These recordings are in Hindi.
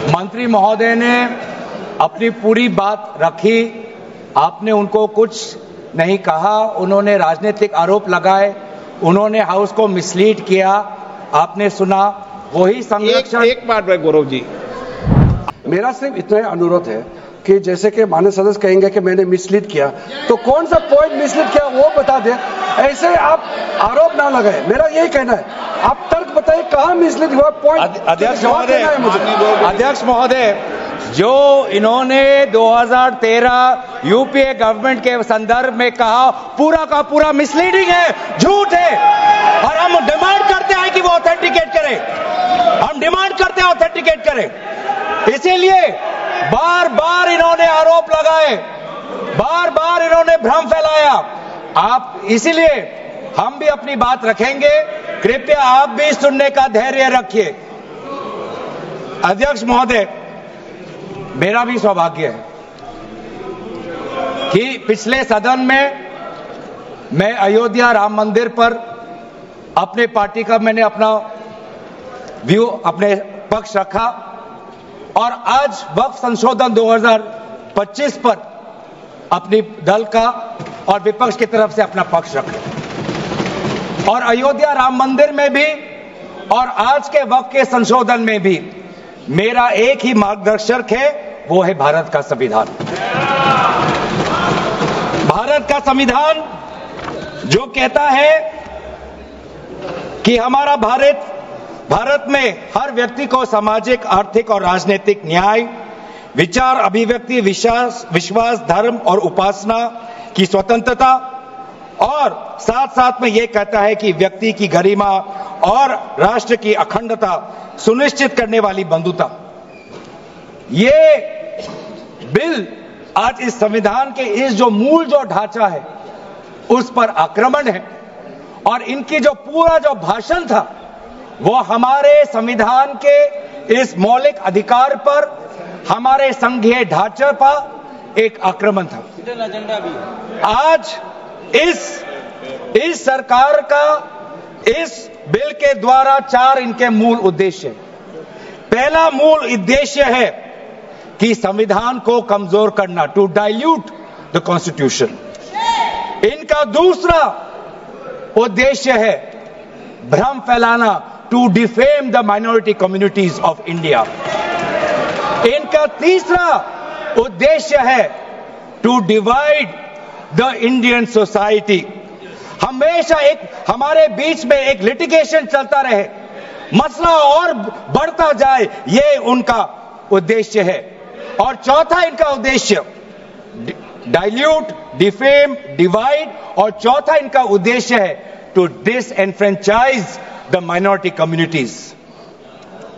मंत्री महोदय ने अपनी पूरी बात रखी, आपने उनको कुछ नहीं कहा, उन्होंने राजनीतिक आरोप लगाए, उन्होंने हाउस को मिसलीड किया, आपने सुना। वही संरक्षण एक बात है गौरव जी, मेरा सिर्फ इतना अनुरोध है कि जैसे कि माननीय सदस्य कहेंगे कि मैंने मिसलीड किया, तो कौन सा पॉइंट मिसलीड किया वो बता दे, ऐसे आप आरोप ना लगाए। मेरा यही कहना है, आप तर्क बताइए कहां मिसलीड हुआ पॉइंट। अध्यक्ष महोदय, जो इन्होंने 2013 यूपीए गवर्नमेंट के संदर्भ में कहा, पूरा का पूरा मिसलीडिंग है, झूठ है, और हम डिमांड करते हैं कि वो ऑथेंटिकेट करें, हम डिमांड करते हैं ऑथेंटिकेट करें। इसीलिए बार बार इन्होंने आरोप लगाए, बार बार इन्होंने भ्रम फैलाया। आप इसीलिए हम भी अपनी बात रखेंगे, कृपया आप भी सुनने का धैर्य रखिए। अध्यक्ष महोदय, मेरा भी सौभाग्य है कि पिछले सदन में मैं अयोध्या राम मंदिर पर अपने पार्टी का मैंने अपना व्यू, अपने पक्ष रखा, और आज वक्फ संशोधन 2025 पर अपनी दल का और विपक्ष की तरफ से अपना पक्ष रखा, और अयोध्या राम मंदिर में भी और आज के वक्फ के संशोधन में भी मेरा एक ही मार्गदर्शक है, वो है भारत का संविधान। भारत का संविधान जो कहता है कि हमारा भारत में हर व्यक्ति को सामाजिक, आर्थिक और राजनीतिक न्याय, विचार, अभिव्यक्ति, विश्वास, धर्म और उपासना की स्वतंत्रता, और साथ साथ में यह कहता है कि व्यक्ति की गरिमा और राष्ट्र की अखंडता सुनिश्चित करने वाली बंधुता। ये बिल आज इस संविधान के इस जो मूल जो ढांचा है उस पर आक्रमण है, और इनकी जो पूरा जो भाषण था वो हमारे संविधान के इस मौलिक अधिकार पर, हमारे संघीय ढांचे पर एक आक्रमण था। आज इस सरकार का इस बिल के द्वारा 4 इनके मूल उद्देश्य। पहला मूल उद्देश्य है कि संविधान को कमजोर करना, टू डाइल्यूट द कॉन्स्टिट्यूशन। इनका दूसरा उद्देश्य है भ्रम फैलाना, to defame the minority communities of India. इनका तीसरा उद्देश्य है to divide the Indian society. हमेशा एक हमारे बीच में एक लिटिगेशन चलता रहे, मसला और बढ़ता जाए, ये उनका उद्देश्य है। और चौथा इनका उद्देश्य डाइल्यूट, डिफेम, डिवाइड, और चौथा इनका उद्देश्य है to disenfranchise the minority communities.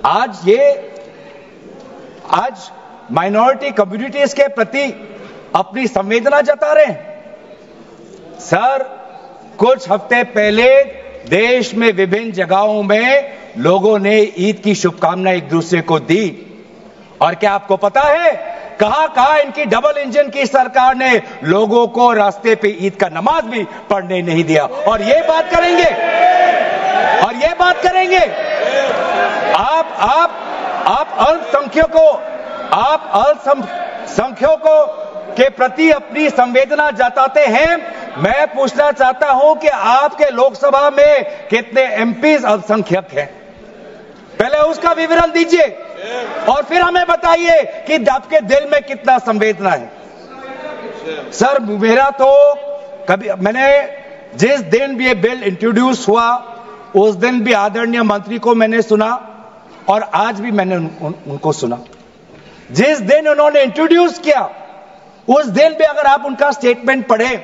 आज माइनॉरिटी कम्युनिटीज के प्रति अपनी संवेदना जता रहे हैं। सर, कुछ हफ्ते पहले देश में विभिन्न जगहों में लोगों ने ईद की शुभकामनाएं एक दूसरे को दी, और क्या आपको पता है कहां इनकी डबल इंजन की सरकार ने लोगों को रास्ते पे ईद का नमाज भी पढ़ने नहीं दिया। और ये बात करेंगे, आप अल्पसंख्यकों के प्रति अपनी संवेदना जताते हैं। मैं पूछना चाहता हूं कि आपके लोकसभा में कितने एमपीज अल्पसंख्यक हैं? पहले उसका विवरण दीजिए और फिर हमें बताइए कि आपके दिल में कितना संवेदना है। सर, मेरा तो मैंने जिस दिन भी ये बिल इंट्रोड्यूस हुआ उस दिन भी आदरणीय मंत्री को मैंने सुना, और आज भी मैंने उनको सुना। जिस दिन उन्होंने इंट्रोड्यूस किया उस दिन भी अगर आप उनका स्टेटमेंट पढ़े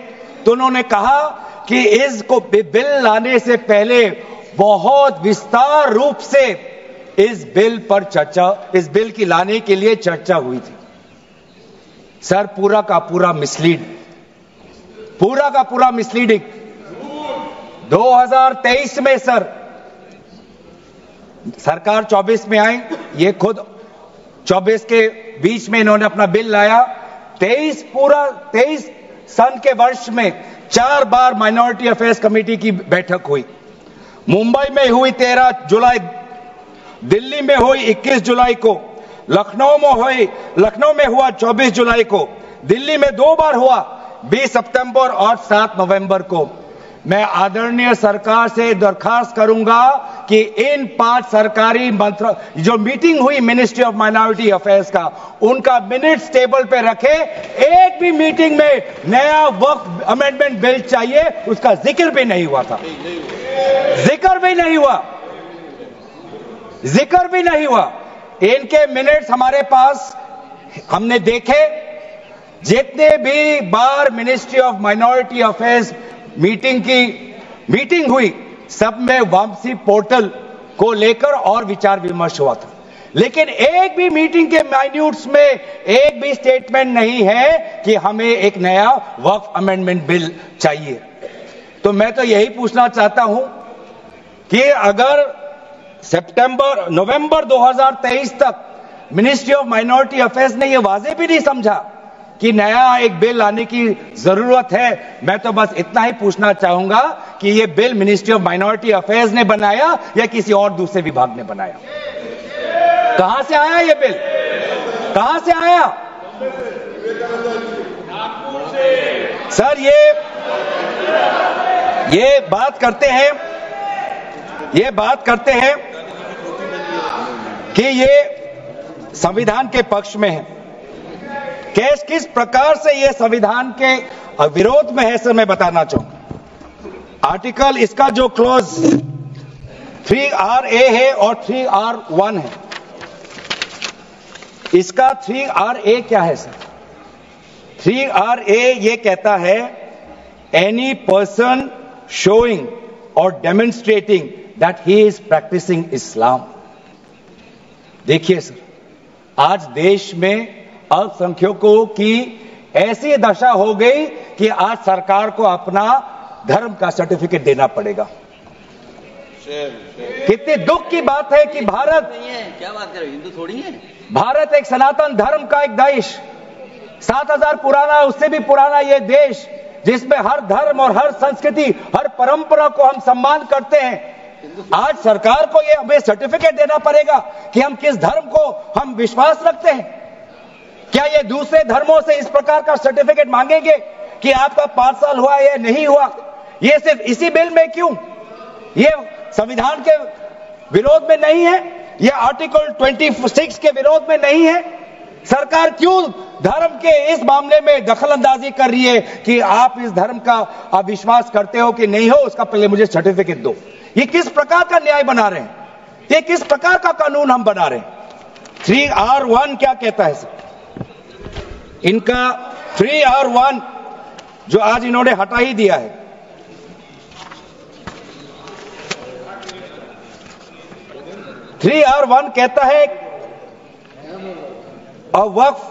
तो उन्होंने कहा कि इसको बिल लाने से पहले बहुत विस्तार रूप से इस बिल की लाने के लिए चर्चा हुई थी। सर, पूरा का पूरा मिसलीडिंग। 2023 में सर सरकार 24 में आई, ये खुद 24 के बीच में इन्होंने अपना बिल लाया। 23 सन के वर्ष में 4 बार माइनॉरिटी अफेयर्स कमेटी की बैठक हुई। मुंबई में हुई 13 जुलाई, दिल्ली में हुई 21 जुलाई को, लखनऊ में हुआ 24 जुलाई को, दिल्ली में 2 बार हुआ 20 सितंबर और 7 नवंबर को। मैं आदरणीय सरकार से दरखास्त करूंगा कि इन 5 सरकारी मंत्री जो मीटिंग हुई मिनिस्ट्री ऑफ माइनॉरिटी अफेयर्स का, उनका मिनट्स टेबल पे रखे। एक भी मीटिंग में नया वक्फ अमेंडमेंट बिल चाहिए उसका जिक्र भी नहीं हुआ था, जिक्र भी नहीं हुआ। इनके मिनट्स हमारे पास, हमने देखे। जितने भी बार ministry of minority affairs meeting हुई, सब में वापसी पोर्टल को लेकर और विचार विमर्श हुआ था, लेकिन एक भी मीटिंग के माइन्यूट्स में एक भी स्टेटमेंट नहीं है कि हमें एक नया वक्फ अमेंडमेंट बिल चाहिए। तो मैं तो यही पूछना चाहता हूं कि अगर नवंबर 2023 तक मिनिस्ट्री ऑफ माइनॉरिटी अफेयर्स ने यह वाजे भी नहीं समझा कि नया एक बिल लाने की जरूरत है, मैं तो बस इतना ही पूछना चाहूंगा कि यह bill ministry of minority affairs ने बनाया या किसी और दूसरे विभाग ने बनाया? कहां से आया यह बिल? कहां से आया? सर ये बात करते हैं कि ये संविधान के पक्ष में है। किस प्रकार से ये संविधान के विरोध में है, सर मैं बताना चाहूंगा। आर्टिकल, इसका जो क्लॉज 3RA है और 3R1 है। इसका 3RA क्या है सर? 3RA ये कहता है any person showing or demonstrating that he is practising Islam. देखिए सर, आज देश में अल्पसंख्यकों की ऐसी दशा हो गई कि आज सरकार को अपना धर्म का सर्टिफिकेट देना पड़ेगा। कितनी दुख की बात है कि भारत नहीं है, क्या बात कर रहे हो, हिंदू थोड़ी है। भारत एक सनातन धर्म का एक देश, 7000 पुराना, उससे भी पुराना ये देश, जिसमें हर धर्म और हर संस्कृति, हर परंपरा को हम सम्मान करते हैं। आज सरकार को ये हमें सर्टिफिकेट देना पड़ेगा कि हम किस धर्म को हम विश्वास रखते हैं। क्या ये दूसरे धर्मों से इस प्रकार का सर्टिफिकेट मांगेंगे कि आपका 5 साल हुआ या नहीं हुआ? ये सिर्फ इसी बिल में क्यों? ये संविधान के विरोध में नहीं है, ये आर्टिकल 26 के विरोध में नहीं है। सरकार क्यों धर्म के इस मामले में दखलंदाजी कर रही है कि आप इस धर्म का आप विश्वास करते हो कि नहीं हो, उसका पहले मुझे सर्टिफिकेट दो। ये किस प्रकार का न्याय बना रहे हैं? ये किस प्रकार का कानून हम बना रहे हैं? 3R1 क्या कहता है सर? इनका 3R1 जो आज इन्होंने हटा ही दिया है, (3R1) कहता है a waqf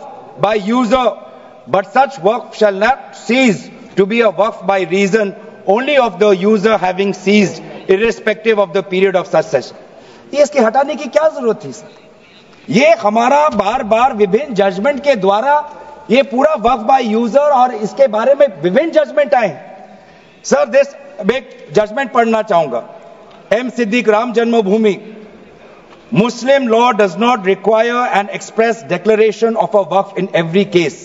by user, but such waqf shall not cease to be a waqf by reason only of the user having ceased, irrespective of the period of such session. ये इसके हटाने की क्या जरूरत थी सर? ये हमारा बार बार विभिन्न जजमेंट के द्वारा ये पूरा वक्फ बाय यूजर और इसके बारे में विभिन्न जजमेंट आए। सर एक जजमेंट पढ़ना चाहूंगा। M. Siddique, Ram Janmabhoomi, Muslim law does not require an express declaration of a waqf in every case.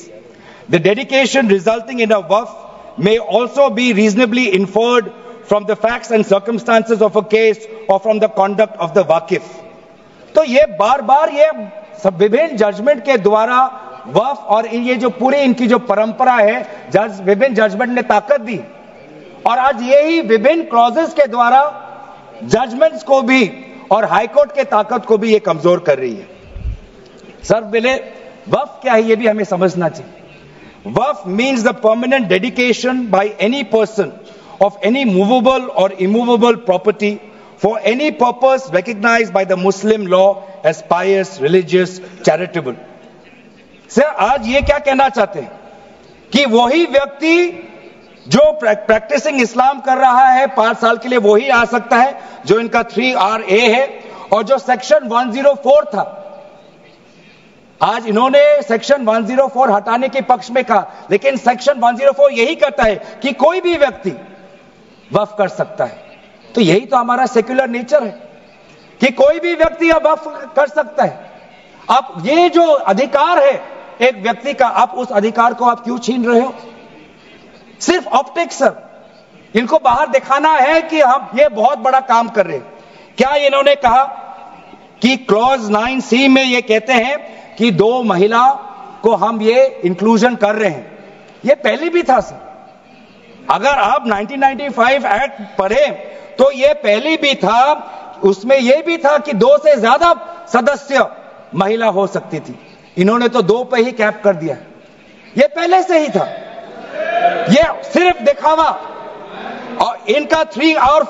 The dedication resulting in a waqf may also be reasonably inferred from the facts and circumstances of a case or from the conduct of the waqif. तो ये बार बार ये सब विभिन्न जजमेंट के द्वारा वक्फ और ये जो पूरी इनकी जो परंपरा है, विभिन्न जजमेंट ने ताकत दी और आज यही विभिन्न क्लॉजेस के द्वारा जजमेंट्स को भी और हाईकोर्ट के ताकत को भी ये कमजोर कर रही है। सर पहले वक्फ क्या है ये भी हमें समझना चाहिए। Waqf means the permanent dedication by any person of any movable or immovable property for any purpose recognized by the Muslim law as pious, religious, charitable. Sir आज ये क्या कहना चाहते हैं कि वही व्यक्ति जो प्रैक्टिसिंग इस्लाम कर रहा है 5 साल के लिए वही आ सकता है, जो इनका 3RA है और जो सेक्शन 104 था। आज इन्होंने सेक्शन 104 हटाने के पक्ष में कहा, लेकिन सेक्शन 104 यही कहता है कि कोई भी व्यक्ति वक्फ कर सकता है। तो यही तो हमारा सेक्युलर नेचर है कि कोई भी व्यक्ति अब वक्फ कर सकता है। अब ये जो अधिकार है एक व्यक्ति का, आप उस अधिकार को आप क्यों छीन रहे हो? सिर्फ ऑप्टिक्स सर, इनको बाहर दिखाना है कि हम ये बहुत बड़ा काम कर रहे हैं। क्या इन्होंने कहा कि क्लॉज 9C में ये कहते हैं कि 2 महिला को हम ये इंक्लूजन कर रहे हैं? ये पहले भी था सर। अगर आप 1995 एक्ट पढ़े तो ये पहले भी था, उसमें ये भी था कि 2 से ज्यादा सदस्य महिला हो सकती थी। इन्होंने तो 2 पे ही कैप कर दिया। ये पहले से ही था, ये सिर्फ दिखावा। और इनका 3 और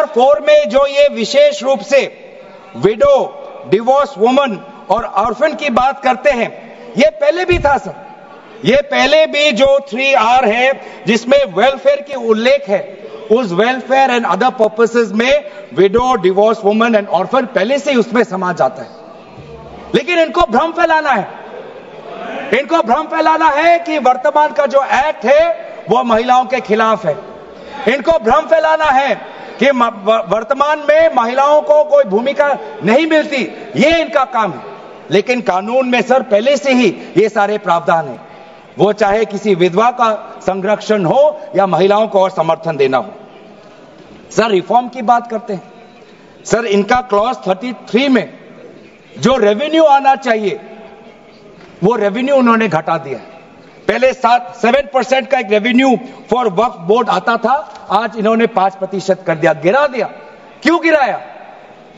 4 में जो ये विशेष रूप से विडो, डिवोर्स वुमन और ऑर्फन की बात करते हैं, ये पहले भी था सर। ये पहले भी जो 3R है जिसमें वेलफेयर की उल्लेख है, उस वेलफेयर एंड अदर पर्पसेस में window, divorce woman and orphan पहले से ही उसमें समा जाता है। लेकिन इनको भ्रम फैलाना है, इनको भ्रम फैलाना है कि वर्तमान का जो एक्ट है वो महिलाओं के खिलाफ है। इनको भ्रम फैलाना है कि वर्तमान में महिलाओं को कोई भूमिका नहीं मिलती, ये इनका काम है। लेकिन कानून में सर पहले से ही ये सारे प्रावधान है, वो चाहे किसी विधवा का संरक्षण हो या महिलाओं को और समर्थन देना हो। सर रिफॉर्म की बात करते हैं, सर इनका क्लॉज 33 में जो रेवेन्यू आना चाहिए वो रेवेन्यू उन्होंने घटा दिया। पहले 7% का एक रेवेन्यू फॉर वक्फ बोर्ड आता था, आज इन्होंने 5% कर दिया, गिरा दिया। क्यों गिराया?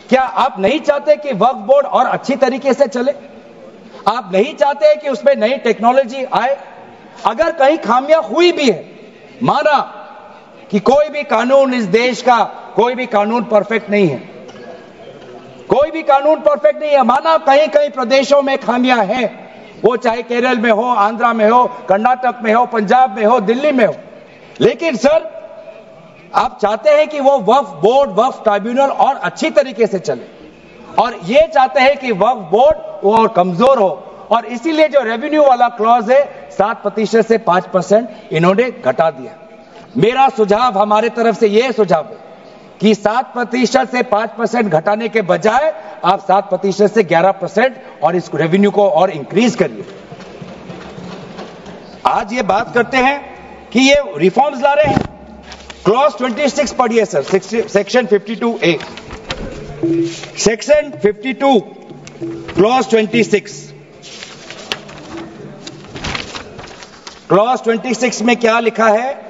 क्या आप नहीं चाहते कि वक्फ बोर्ड और अच्छी तरीके से चले? आप नहीं चाहते कि उसमें नई टेक्नोलॉजी आए? अगर कहीं खामियां हुई भी है, माना कि कोई भी कानून इस देश का, कोई भी कानून परफेक्ट नहीं है, कोई भी कानून परफेक्ट नहीं है, माना कहीं कहीं प्रदेशों में खामियां हैं, वो चाहे केरल में हो, आंध्रा में हो, कर्नाटक में हो, पंजाब में हो, दिल्ली में हो, लेकिन सर आप चाहते हैं कि वो वक्फ बोर्ड, वक्फ ट्राइब्यूनल और अच्छी तरीके से चले, और ये चाहते हैं कि वक्फ बोर्ड और कमजोर हो, और इसीलिए जो रेवेन्यू वाला क्लॉज है 7% से 5% इन्होंने घटा दिया। मेरा सुझाव, हमारे तरफ से यह सुझाव है कि 7% से 5% घटाने के बजाय आप 7% से 11% और इस रेवेन्यू को और इंक्रीज करिए। आज ये बात करते हैं कि ये रिफॉर्म्स ला रहे हैं। क्लॉज 26 पढ़िए sir, section 52A, section 52 clause 26। Clause 26 में क्या लिखा है?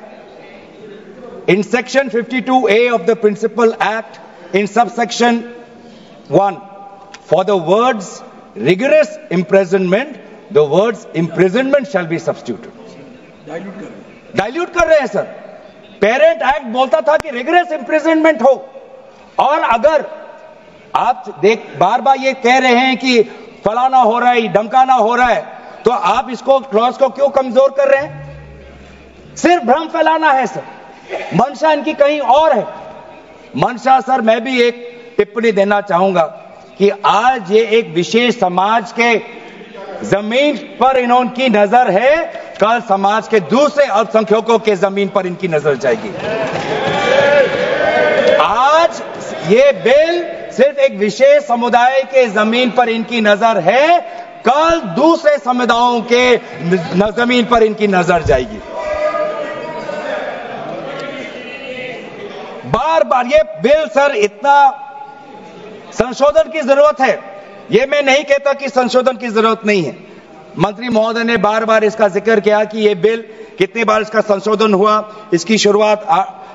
In section 52A of the Principal Act, in subsection 1, for the words rigorous imprisonment, the words imprisonment shall be substituted. Dilute कर रहे हैं सर। पेरेंट एक्ट बोलता था कि रिगरस इंप्रिजनमेंट हो, और अगर आप बार बार ये कह रहे हैं कि फलाना हो रहा है, धमकाना हो रहा है, तो आप इसको क्लॉज को क्यों कमजोर कर रहे हैं? सिर्फ भ्रम फैलाना है सर। मंशा इनकी कहीं और है। मंशा सर, मैं भी एक टिप्पणी देना चाहूंगा कि आज ये एक विशेष समाज के जमीन पर इनकी नजर है, कल समाज के दूसरे अल्पसंख्यकों के जमीन पर इनकी नजर जाएगी। आज ये बिल सिर्फ एक विशेष समुदाय के जमीन पर इनकी नजर है, कल दूसरे समुदायों के जमीन पर इनकी नजर जाएगी। बार बार ये बिल सर, इतना संशोधन की जरूरत है। ये मैं नहीं कहता कि संशोधन की जरूरत नहीं है। मंत्री महोदय ने बार बार इसका जिक्र किया कि ये बिल कितनी बार इसका संशोधन हुआ। इसकी शुरुआत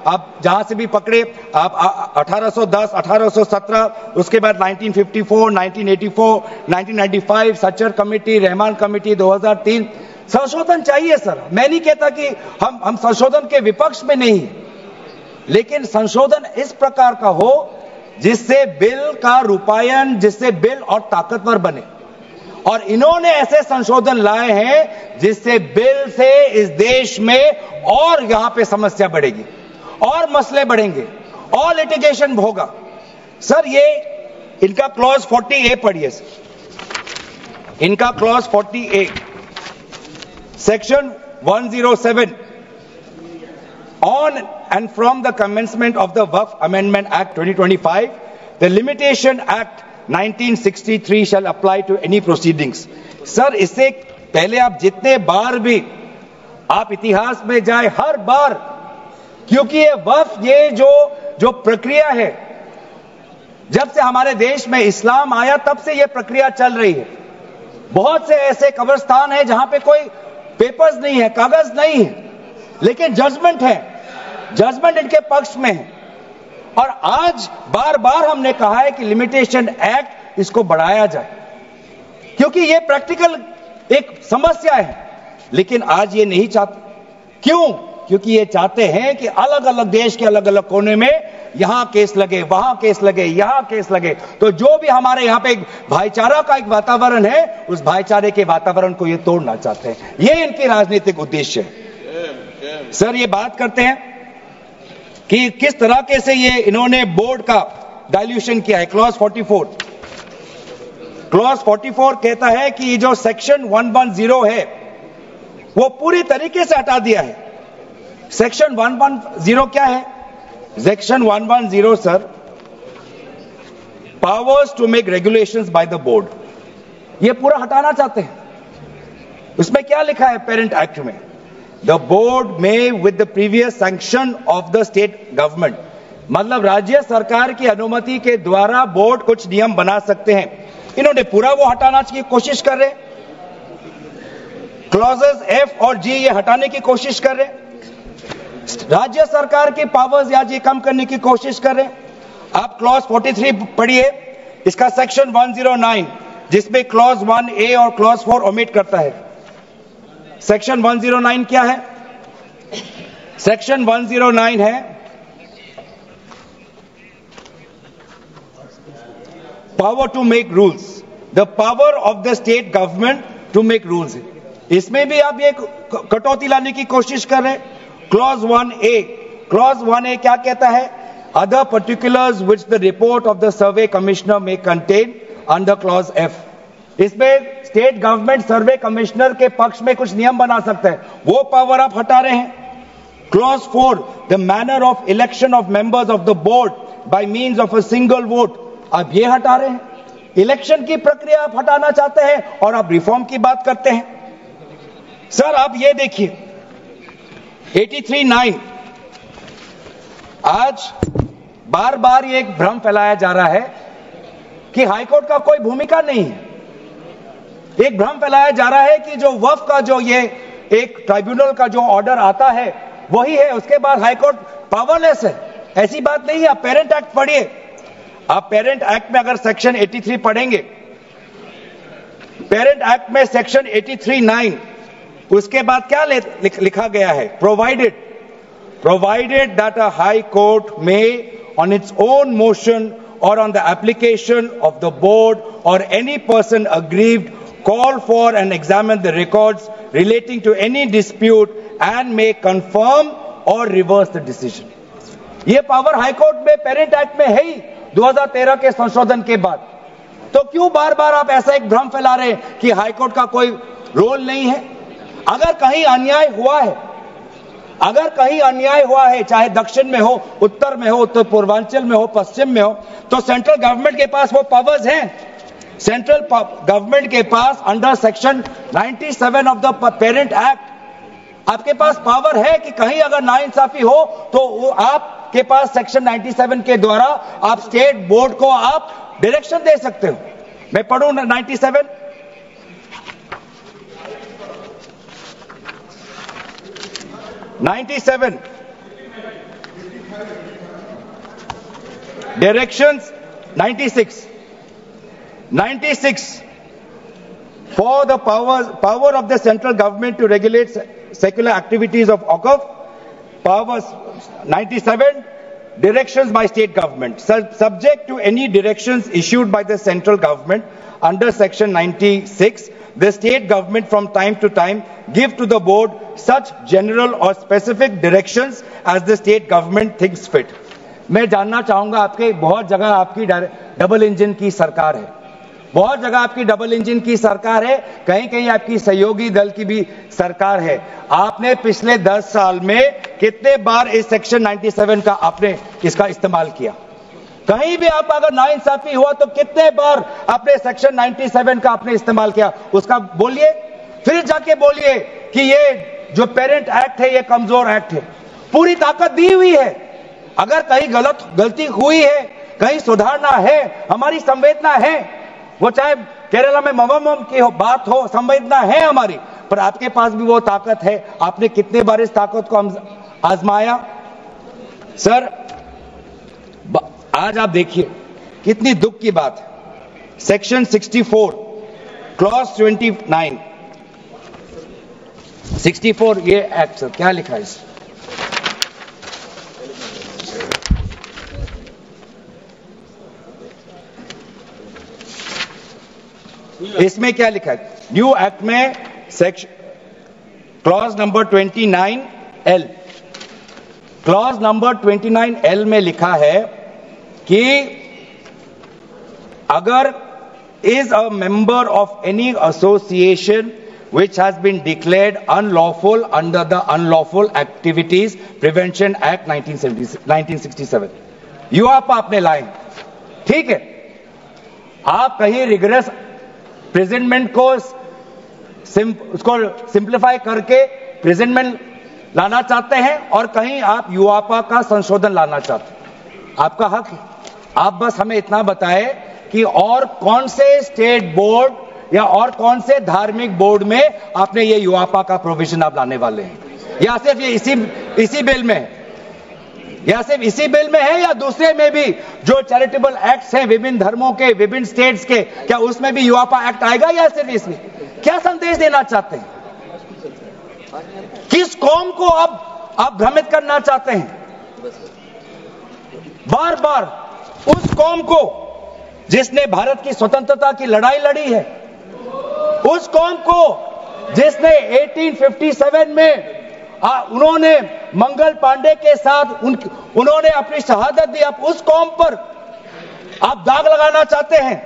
आप जहां से भी पकड़े, आप 1810, 1817, उसके बाद 1954, 1984, 1995, सच्चर कमेटी, रहमान कमेटी, 2003 संशोधन चाहिए सर। मैं नहीं कहता कि हम संशोधन के विपक्ष में नहीं, लेकिन संशोधन इस प्रकार का हो जिससे बिल का रूपायन, जिससे बिल और ताकतवर बने। और इन्होंने ऐसे संशोधन लाए हैं जिससे बिल से इस देश में और यहां पे समस्या बढ़ेगी, और मसले बढ़ेंगे, और लिटिगेशन होगा। सर ये इनका क्लॉज 40A पढ़िए सर। इनका clause 40A, section 107, on and from the commencement of the Waqf Amendment Act 2025, the Limitation Act 1963 shall apply to any proceedings. Sir, इससे पहले आप जितने बार भी आप इतिहास में जाए, हर बार, क्योंकि ये वक्फ, ये जो प्रक्रिया है, जब से हमारे देश में इस्लाम आया तब से ये प्रक्रिया चल रही है। बहुत से ऐसे कब्रिस्तान हैं जहां पे कोई पेपर्स नहीं है, कागज नहीं है, लेकिन जजमेंट है, जजमेंट इनके पक्ष में है। और आज बार बार हमने कहा है कि लिमिटेशन एक्ट इसको बढ़ाया जाए, क्योंकि ये प्रैक्टिकल एक समस्या है, लेकिन आज ये नहीं चाहते। क्यों? क्योंकि ये चाहते हैं कि अलग अलग देश के अलग अलग कोने में यहां केस लगे, वहां केस लगे, यहां केस लगे। तो जो भी हमारे यहां पे एक भाईचारा का एक वातावरण है, उस भाईचारे के वातावरण को ये तोड़ना चाहते हैं। ये इनके राजनीतिक उद्देश्य है। सर, ये बात करते हैं कि किस तरह से ये इन्होंने बोर्ड का डाइल्यूशन किया है। क्लॉज 44, क्लॉज 44 कहता है कि जो सेक्शन 110 है वो पूरी तरीके से हटा दिया है। सेक्शन 110 क्या है? Section 110 sir, powers to make regulations by the board, ये पूरा हटाना चाहते हैं। उसमें क्या लिखा है पेरेंट एक्ट में? द बोर्ड में with the previous sanction of the state government, मतलब राज्य सरकार की अनुमति के द्वारा बोर्ड कुछ नियम बना सकते हैं। इन्होंने पूरा वो हटाना की कोशिश कर रहे। क्लॉजेस F और G ये हटाने की कोशिश कर रहे, राज्य सरकार की पावर्स या जी कम करने की कोशिश कर रहे। आप क्लॉज 43 पढ़िए, इसका सेक्शन 109 जिसमें क्लॉज 1A और क्लॉज 4 ओमिट करता है। सेक्शन 109 क्या है? सेक्शन 109 है power to make rules, the power of the state government to make rules. इसमें भी आप ये कटौती लाने की कोशिश कर रहे हैं। क्लॉज 1A, क्लॉज 1A क्या कहता है? Other particulars which the report of the survey commissioner में कंटेन अंडर क्लॉज F। इसमें स्टेट गवर्नमेंट सर्वे कमिश्नर के पक्ष में कुछ नियम बना सकता है, वो पावर आप हटा रहे हैं। Clause 4, the manner of election of members of the board by means of a single vote, आप ये हटा रहे हैं। इलेक्शन की प्रक्रिया आप हटाना चाहते हैं और आप रिफॉर्म की बात करते हैं। सर, आप ये देखिए 83(9), आज बार बार ये एक भ्रम फैलाया जा रहा है कि हाईकोर्ट का कोई भूमिका नहीं है। एक भ्रम फैलाया जा रहा है कि जो वक्फ का जो ये एक ट्राइब्यूनल का जो ऑर्डर आता है वही है, उसके बाद हाईकोर्ट पावरलेस है। ऐसी बात नहीं है। आप पेरेंट एक्ट पढ़िए, आप पेरेंट एक्ट में अगर सेक्शन 83 पढ़ेंगे, पेरेंट एक्ट में सेक्शन 83(9), उसके बाद क्या लिखा गया है? Provided that a high court में ऑन इट्स ओन मोशन और on the application of the board और any person aggrieved call for and examine the records relating to any dispute and may confirm or reverse the decision। ये पावर हाईकोर्ट में पेरेंट एक्ट में है ही 2013 के संशोधन के बाद। तो क्यों बार बार आप ऐसा एक भ्रम फैला रहे हैं कि हाईकोर्ट का कोई रोल नहीं है? अगर कहीं अन्याय हुआ है, अगर कहीं अन्याय हुआ है, चाहे दक्षिण में हो, उत्तर में हो, उत्तर पूर्वांचल में हो, पश्चिम में हो, तो सेंट्रल गवर्नमेंट के पास वो पावर्स हैं। सेंट्रल गवर्नमेंट के पास under section 97 of the parent act आपके पास पावर है कि कहीं अगर नाइंसाफी हो तो वो आपके पास सेक्शन 97 के द्वारा आप स्टेट बोर्ड को आप डायरेक्शन दे सकते हो। मैं पढ़ूं 97, directions 96 for the power of the central government to regulate secular activities of Waqf, powers 97 directions by state government subject to any directions issued by the central government under section 96. The state government from time to time give to the board such general or specific directions as the state government thinks fit। मैं जानना चाहूंगा, आपके बहुत जगह आपकी डबल इंजन की सरकार है, बहुत जगह आपकी डबल इंजन की सरकार है, कहीं कहीं आपकी सहयोगी दल की भी सरकार है। आपने पिछले 10 साल में कितने बार इस सेक्शन 97 का आपने इसका इस्तेमाल किया? कहीं भी आप अगर नाइंसाफी हुआ तो कितने बार अपने सेक्शन 97 का आपने इस्तेमाल किया, उसका बोलिए, फिर जाके बोलिए कि ये जो पेरेंट एक्ट है ये कमजोर एक्ट है। पूरी ताकत दी हुई है, अगर कहीं गलती हुई है, कहीं सुधारना है, हमारी संवेदना है, वो चाहे केरला में मवम की बात हो, संवेदना है हमारी, पर आपके पास भी वो ताकत है। आपने कितने बार इस ताकत को आजमाया? सर आज आप देखिए कितनी दुख की बात है। सेक्शन 64 क्लॉज 29 64 ये एक्ट सर क्या लिखा है इसमें क्या लिखा है? न्यू एक्ट में section clause number 29L, clause number 29L में लिखा है कि अगर is a member of any association which has been declared unlawful under the Unlawful Activities Prevention Act 1967, यूआपा आपने लाए, ठीक है, आप कहीं रिगरस प्रेजेंटमेंट को उसको सिंप्लीफाई करके प्रेजेंटमेंट लाना चाहते हैं और कहीं आप यूआपा का संशोधन लाना चाहते हैं, आपका हक है। आप बस हमें इतना बताएं कि और कौन से स्टेट बोर्ड या और कौन से धार्मिक बोर्ड में आपने ये यूआपा का प्रोविजन आप लाने वाले हैं, या सिर्फ ये इसी बिल में है, या सिर्फ इसी बिल में है, या दूसरे में भी जो चैरिटेबल एक्ट्स हैं विभिन्न धर्मों के, विभिन्न स्टेट्स के, क्या उसमें भी यूआपा एक्ट आएगा या सिर्फ इसमें? क्या संदेश देना चाहते हैं? किस कौम को आप भ्रमित करना चाहते हैं? बार बार उस कौम को जिसने भारत की स्वतंत्रता की लड़ाई लड़ी है, उस कौम को जिसने 1857 में उन्होंने मंगल पांडे के साथ उन्होंने अपनी शहादत दी, आप उस कौम पर आप दाग लगाना चाहते हैं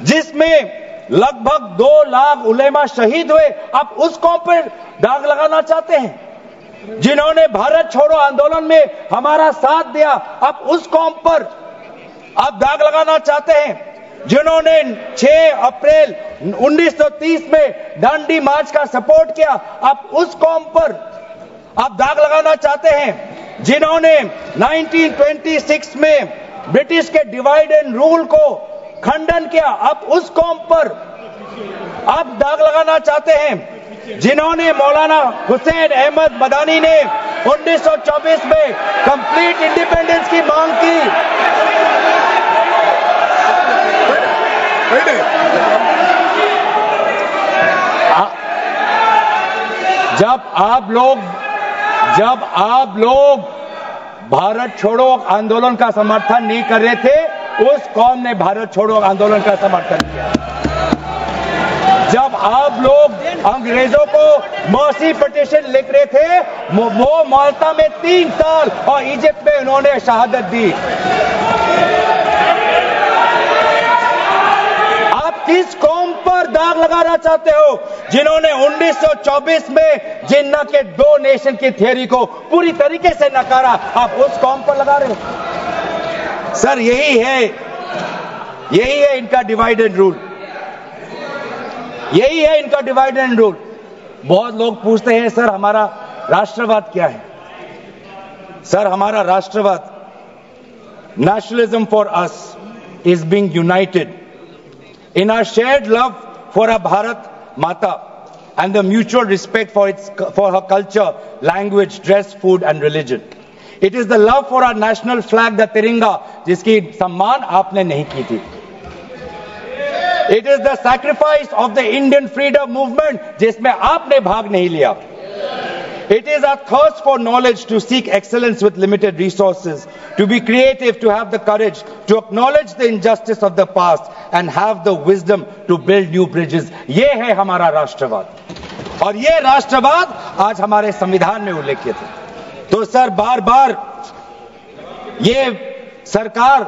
जिसमें लगभग 2 लाख उलेमा शहीद हुए, आप उस कौम पर दाग लगाना चाहते हैं जिन्होंने भारत छोड़ो आंदोलन में हमारा साथ दिया, आप उस कौम पर आप दाग लगाना चाहते हैं जिन्होंने 6 अप्रैल 1930 में दांडी मार्च का सपोर्ट किया, आप उस कौम पर आप दाग लगाना चाहते हैं जिन्होंने 1926 में ब्रिटिश के डिवाइड एंड रूल को खंडन किया, आप उस कौम पर आप दाग लगाना चाहते हैं जिन्होंने मौलाना हुसैन अहमद मदानी ने 1924 में कंप्लीट इंडिपेंडेंस की मांग की। जब आप लोग भारत छोड़ो आंदोलन का समर्थन नहीं कर रहे थे, उस कौम ने भारत छोड़ो आंदोलन का समर्थन किया। जब आप लोग अंग्रेजों को मर्सी पिटीशन लिख रहे थे, वो माल्टा में 3 साल और इजिप्ट में उन्होंने शहादत दी। आप किस कौम पर दाग लगाना चाहते हो जिन्होंने 1924 में जिन्ना के 2 नेशन की थियरी को पूरी तरीके से नकारा, आप उस कौम पर लगा रहे हो? सर यही है इनका डिवाइड एंड रूल, यही है इनका डिवाइड एंड रूल। बहुत लोग पूछते हैं सर हमारा राष्ट्रवाद क्या है? सर हमारा राष्ट्रवाद, nationalism for us is being United in our shared love for our Bharat Mata and the mutual respect for her culture, language, dress, food and religion. It is the love for our national flag, the Tiringa, जिसकी सम्मान आपने नहीं की थी. It is the sacrifice of the Indian freedom movement, जिसमें आपने भाग नहीं लिया. It is our thirst for knowledge to seek excellence with limited resources, to be creative, to have the courage, to acknowledge the injustice of the past and have the wisdom to build new bridges. ये है हमारा राष्ट्रवाद और ये राष्ट्रवाद आज हमारे संविधान में उल्लेखित है. तो सर बार बार ये सरकार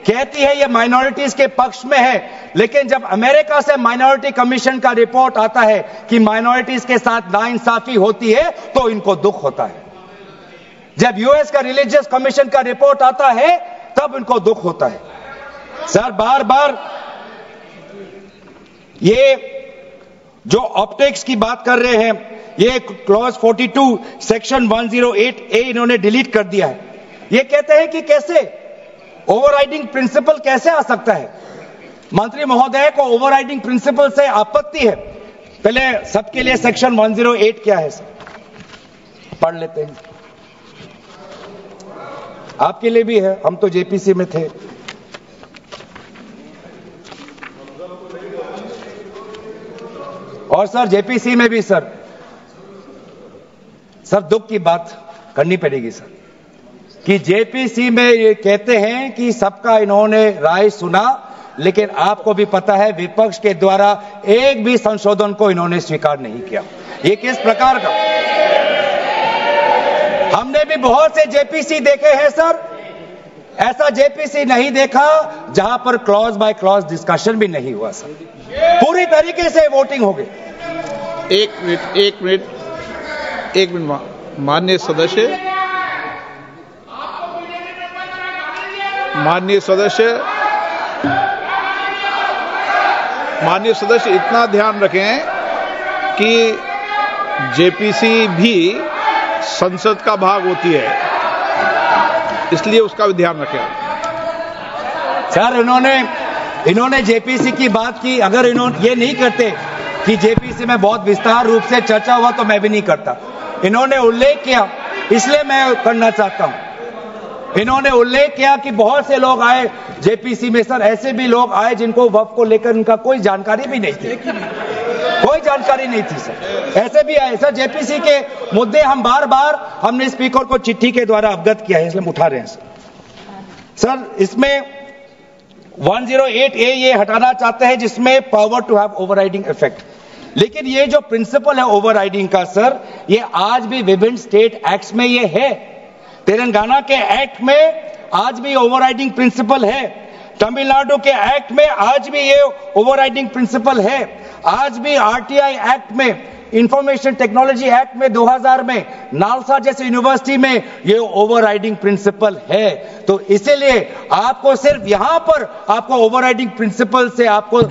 कहती है ये माइनॉरिटीज के पक्ष में है, लेकिन जब अमेरिका से माइनॉरिटी कमीशन का रिपोर्ट आता है कि माइनॉरिटीज के साथ नाइंसाफी होती है तो इनको दुख होता है. जब यूएस का रिलीजियस कमीशन का रिपोर्ट आता है तब उनको दुख होता है। सर बार बार ये जो ऑप्टिक्स की बात कर रहे हैं, ये क्लॉज 42 सेक्शन 108A इन्होंने डिलीट कर दिया है। ये कहते हैं कि कैसे ओवरराइडिंग प्रिंसिपल कैसे आ सकता है। मंत्री महोदय को ओवरराइडिंग प्रिंसिपल से आपत्ति है। पहले सबके लिए सेक्शन 108 क्या है सर पढ़ लेते हैं, आपके लिए भी है, हम तो जेपीसी में थे। और सर जेपीसी में भी सर दुख की बात करनी पड़ेगी सर कि जेपीसी में ये कहते हैं कि सबका इन्होंने राय सुना, लेकिन आपको भी पता है विपक्ष के द्वारा एक भी संशोधन को इन्होंने स्वीकार नहीं किया। ये किस प्रकार का, हमने भी बहुत से जेपीसी देखे हैं सर, ऐसा जेपीसी नहीं देखा जहां पर क्लॉज बाय क्लॉज डिस्कशन भी नहीं हुआ सर, पूरी तरीके से वोटिंग हो गई। एक मिनट माननीय सदस्य इतना ध्यान रखें कि जेपीसी भी संसद का भाग होती है, इसलिए उसका भी ध्यान रखें। सर इन्होंने जेपीसी की बात की, अगर इन्होंने ये नहीं करते कि जेपीसी में बहुत विस्तार रूप से चर्चा हुआ तो मैं भी नहीं करता। इन्होंने उल्लेख किया इसलिए मैं करना चाहता हूं। इन्होंने उल्लेख किया कि बहुत से लोग आए जेपीसी में सर, ऐसे भी लोग आए जिनको वक्फ को लेकर उनका कोई जानकारी भी नहीं थी, कोई जानकारी नहीं थी सर, ऐसे भी आए सर। जेपीसी के मुद्दे हम बार बार हमने स्पीकर को चिट्ठी के द्वारा अवगत किया है, इसलिए हम उठा रहे हैं सर। इसमें 108A ये हटाना चाहते हैं जिसमें power to have overriding effect, लेकिन ये जो प्रिंसिपल है ओवरराइडिंग का सर, ये आज भी विभिन्न स्टेट एक्ट्स में ये है। तेलंगाना के एक्ट में आज भी ओवरराइडिंग प्रिंसिपल है, तमिलनाडु के एक्ट में आज भी ये ओवरराइडिंग प्रिंसिपल है, आज भी आरटीआई एक्ट में, इंफॉर्मेशन टेक्नोलॉजी एक्ट में 2000 में, नालसा जैसे यूनिवर्सिटी में ये ओवरराइडिंग प्रिंसिपल है। तो इसीलिए आपको सिर्फ यहां पर आपको ओवरराइडिंग प्रिंसिपल से आपको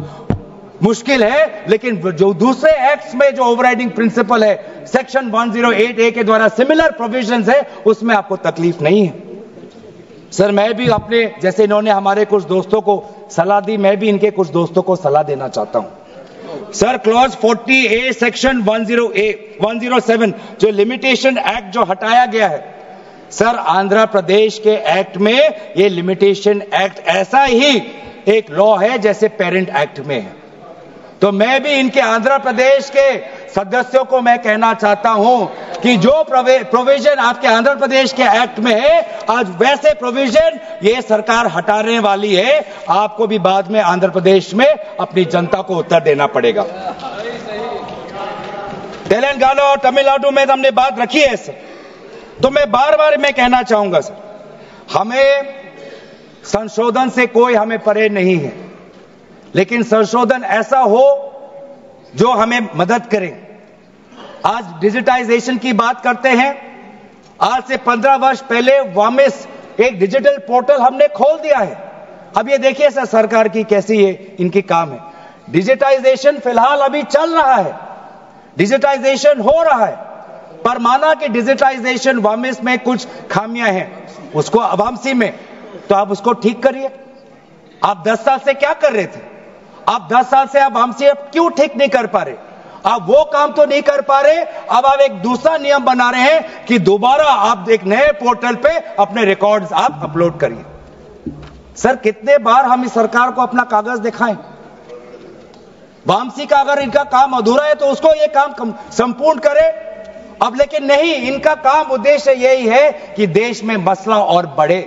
मुश्किल है, लेकिन जो दूसरे एक्ट्स में जो ओवरराइडिंग प्रिंसिपल है सेक्शन 108A के द्वारा सिमिलर प्रोविजंस है, उसमें आपको तकलीफ नहीं है सर। मैं भी अपने जैसे इन्होंने हमारे कुछ दोस्तों को सलाह दी, मैं भी इनके कुछ दोस्तों को सलाह देना चाहता हूं सर। क्लॉज 40A सेक्शन 107 जो लिमिटेशन एक्ट जो हटाया गया है सर, आंध्र प्रदेश के एक्ट में ये लिमिटेशन एक्ट ऐसा ही एक लॉ है जैसे पेरेंट एक्ट में है। तो मैं भी इनके आंध्र प्रदेश के सदस्यों को मैं कहना चाहता हूं कि जो प्रोविजन आपके आंध्र प्रदेश के एक्ट में है, आज वैसे प्रोविजन ये सरकार हटाने वाली है। आपको भी बाद में आंध्र प्रदेश में अपनी जनता को उत्तर देना पड़ेगा। तेलंगाना और तमिलनाडु में हमने बात रखी है सर, तो मैं बार बार मैं कहना चाहूंगा सर, हमें संशोधन से कोई हमें परे नहीं है, लेकिन संशोधन ऐसा हो जो हमें मदद करे। आज डिजिटाइजेशन की बात करते हैं, आज से 15 वर्ष पहले वामिस एक डिजिटल पोर्टल हमने खोल दिया है। अब ये देखिए सर सरकार की कैसी ये इनकी काम है। डिजिटाइजेशन फिलहाल अभी चल रहा है, डिजिटाइजेशन हो रहा है, पर माना कि डिजिटाइजेशन वामिस में कुछ खामियां हैं, उसको वामसी में, तो आप उसको ठीक करिए। आप 10 साल से क्या कर रहे थे? आप 10 साल से आप हमसे क्यों ठीक नहीं कर पा रहे? आप वो काम तो नहीं कर पा रहे, अब आप एक दूसरा नियम बना रहे हैं कि दोबारा आप एक नए पोर्टल पे अपने रिकॉर्ड्स आप अपलोड करिए। सर कितने बार हम इस सरकार को अपना कागज दिखाएं? वामसी का अगर इनका काम अधूरा है तो उसको ये काम संपूर्ण करे। अब लेकिन नहीं, इनका काम उद्देश्य यही है कि देश में मसला और बढ़े,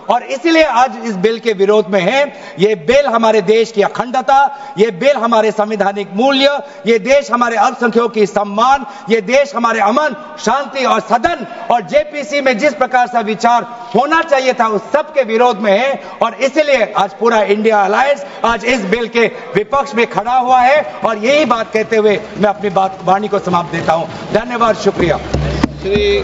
और इसलिए आज इस बिल के विरोध में है। ये बिल हमारे देश की अखंडता, ये बिल हमारे संवैधानिक मूल्य, ये देश हमारे अल्पसंख्यकों की सम्मान, ये देश हमारे अमन, शांति और सदन और जेपीसी में जिस प्रकार से विचार होना चाहिए था उस सब के विरोध में है। और इसलिए आज पूरा इंडिया अलायंस आज इस बिल के विपक्ष में खड़ा हुआ है। और यही बात कहते हुए मैं अपनी वाणी को समाप्त देता हूं। धन्यवाद, शुक्रिया। श्री